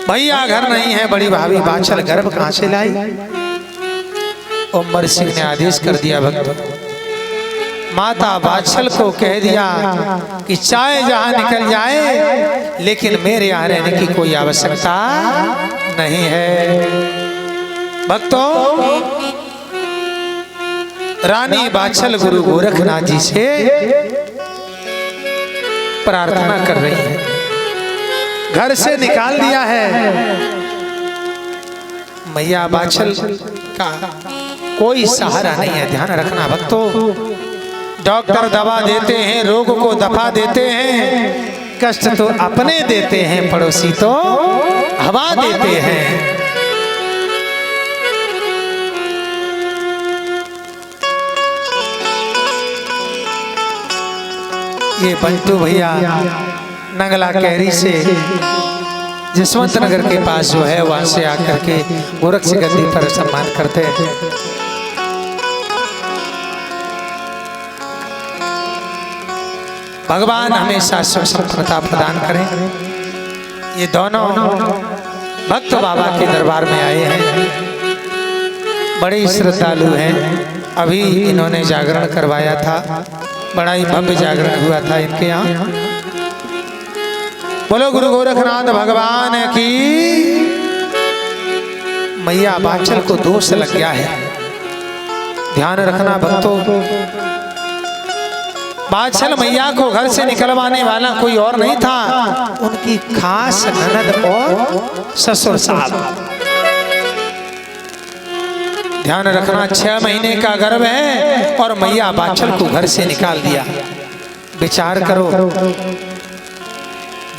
भैया घर नहीं है, बड़ी भाभी बाछल गर्भ कहां से लाई। उमर सिंह ने आदेश कर दिया भक्तों, माता बाछल को कह दिया कि चाहे जहां निकल जाए लेकिन मेरे यहाँ रहने की कोई आवश्यकता नहीं है। भक्तों, रानी बाछल गुरु गोरखनाथ जी से प्रार्थना कर रही है। घर से निकाल दिया है, मैया बाछल का कोई सहारा नहीं है। ध्यान रखना भक्तों, डॉक्टर दवा देते हैं, रोग को दफा देते हैं, कष्ट तो अपने देते हैं, पड़ोसी तो हवा देते हैं। ये बंटू भैया नंगला कैरी से जसवंत नगर के पास जो है वहां से आकर के गोरख से गद्दी पर सम्मान करते हैं। भगवान हमेशा सुख संपन्नता प्रदान करें। ये दोनों भक्त बाबा के दरबार में आए हैं, बड़े श्रद्धालु हैं। अभी इन्होंने जागरण करवाया था, बड़ा ही भव्य जागरण हुआ था इनके यहाँ। बोलो गुरु गोरखनाथ भगवान की। मैया बाछल को दोष लग गया है। ध्यान रखना भक्तों, बाछल मैया को घर से निकलवाने वाला कोई और नहीं था, उनकी खास ननद और ससुर साहब। ध्यान रखना, 6 महीने का गर्भ है और मैया बाछल को घर से निकाल दिया। विचार करो,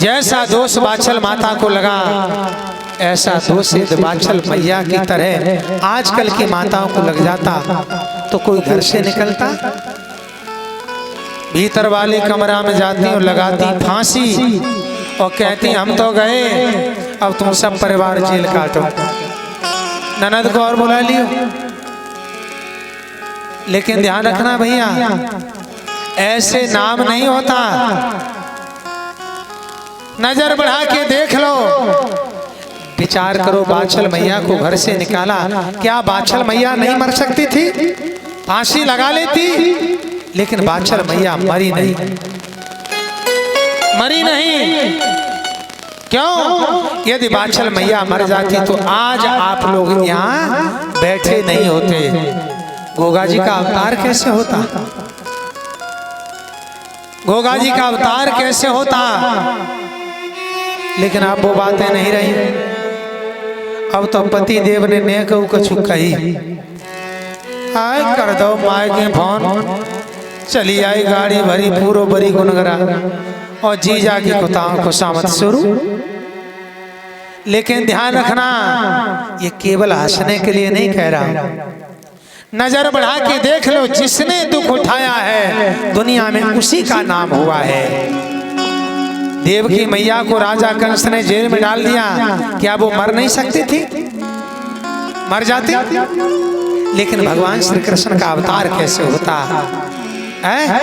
जैसा दोष बाछल माता को लगा, ऐसा दोष बाछल मैया की तरह आजकल की माताओं को लग जाता तो कोई घर से निकलता। भीतर वाले कमरा में जाती और लगाती फांसी और कहती हम तो गए, अब तुम सब परिवार जेल काटो। ननद को और बुला लियो। लेकिन ध्यान रखना भैया, ऐसे नाम नहीं होता। नजर बढ़ा के देख लो, विचार करो, बाछल मैया को घर से निकाला, क्या बाछल मैया नहीं मर सकती थी? फांसी लगा लेती, लेकिन बाछल मैया मरी नहीं। मरी नहीं क्यों? यदि बाछल मैया मर जाती तो आज आप लोग यहाँ बैठे नहीं होते। गोगा जी का अवतार कैसे होता? गोगा जी का अवतार कैसे होता? लेकिन अब वो बातें नहीं रही। अब तो पति देव ने नेक कछु कही, आय कर दो माय के फोन, चली आई गाड़ी भरी पूरो बरी गुनगरा और जीजा की खुशामद शुरू। लेकिन ध्यान रखना, ये केवल हंसने के लिए नहीं कह रहा। नजर बढ़ा के देख लो, जिसने दुख उठाया है दुनिया में उसी का नाम हुआ है। देव की मैया को राजा कंस ने जेल में डाल दिया, क्या वो मर नहीं सकती थी? मर जाती। लेकिन भगवान श्री कृष्ण का अवतार कैसे होता है?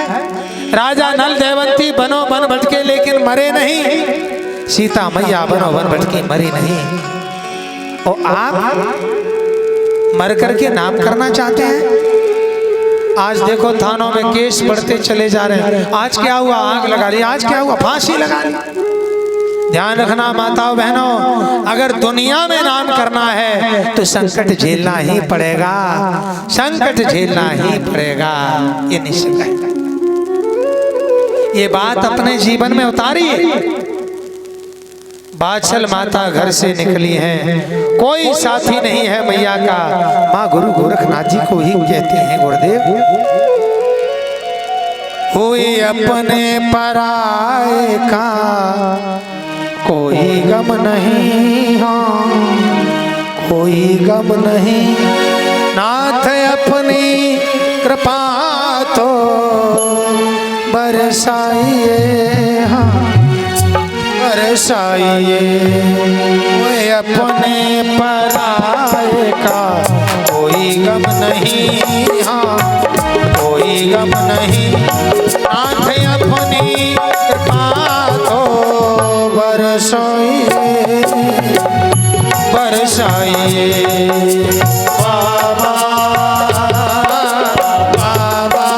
राजा नल देवंती बनो बन भटके लेकिन मरे नहीं। सीता मैया बनो बन भटकी मरी नहीं। और आप मर करके नाम करना चाहते हैं? आज देखो थानों में केस बढ़ते चले जा रहे हैं। आज क्या हुआ? आग लगा ली। आज क्या हुआ? फांसी लगा ली। ध्यान रखना माताओं बहनों, अगर दुनिया में नाम करना है तो संकट झेलना ही पड़ेगा। संकट झेलना ही पड़ेगा, ये निश्चित है। ये बात अपने जीवन में उतारिए। बाछल माता घर से निकली हैं, कोई साथी नहीं है मैया का। माँ गुरु गोरखनाथ जी को ही कहते हैं गुरुदेव। हुई अपने पराए का कोई गम नहीं, हाँ कोई गम नहीं। नाथ अपनी कृपा तो बरसाइए, हाँ बरसाइए। वे अपने पराए का कोई गम नहीं, हाँ कोई गम नहीं। नाथ अपनी कृपा तो बरसाइए। बरसाइए बाबा बाबा बाबा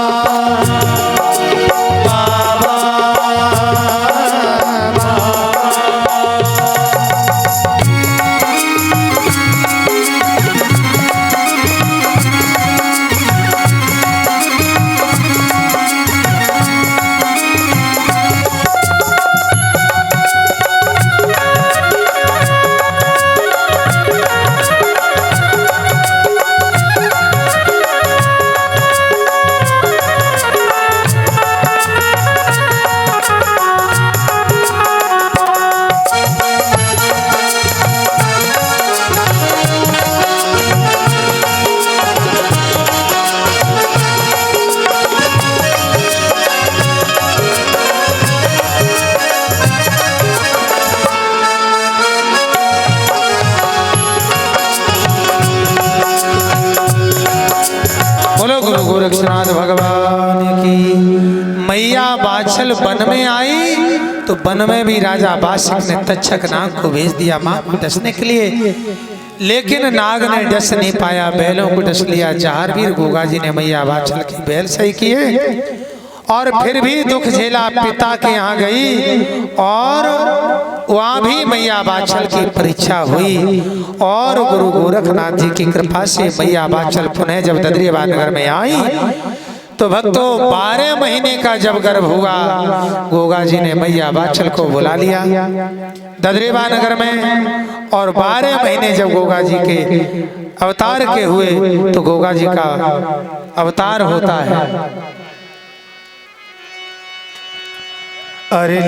गोरक्षनाथ भगवान की। मैया बाछल वन में आई तो वन में भी राजा बाशिक ने तक्षक नाग को भेज दिया मां को डसने के लिए, लेकिन नाग ने डस नहीं पाया, बैलों को डस लिया। जहारवीर गोगा जी ने मैया बाछल की बैल सही किए और फिर भी दुख झेला, पिता के यहाँ गई और वहाँ भी मैया बाछल की परीक्षा हुई और गुरु गोरखनाथ जी की कृपा से मैया बाछल पुनः जब ददरीवा नगर में आई तो भक्तों 12 महीने का जब गर्भ हुआ, गोगा जी ने मैया बाछल को बुला लिया ददरीवा नगर में। और 12 महीने जब गोगा जी के अवतार के हुए तो गोगा जी का अवतार होता है। अरे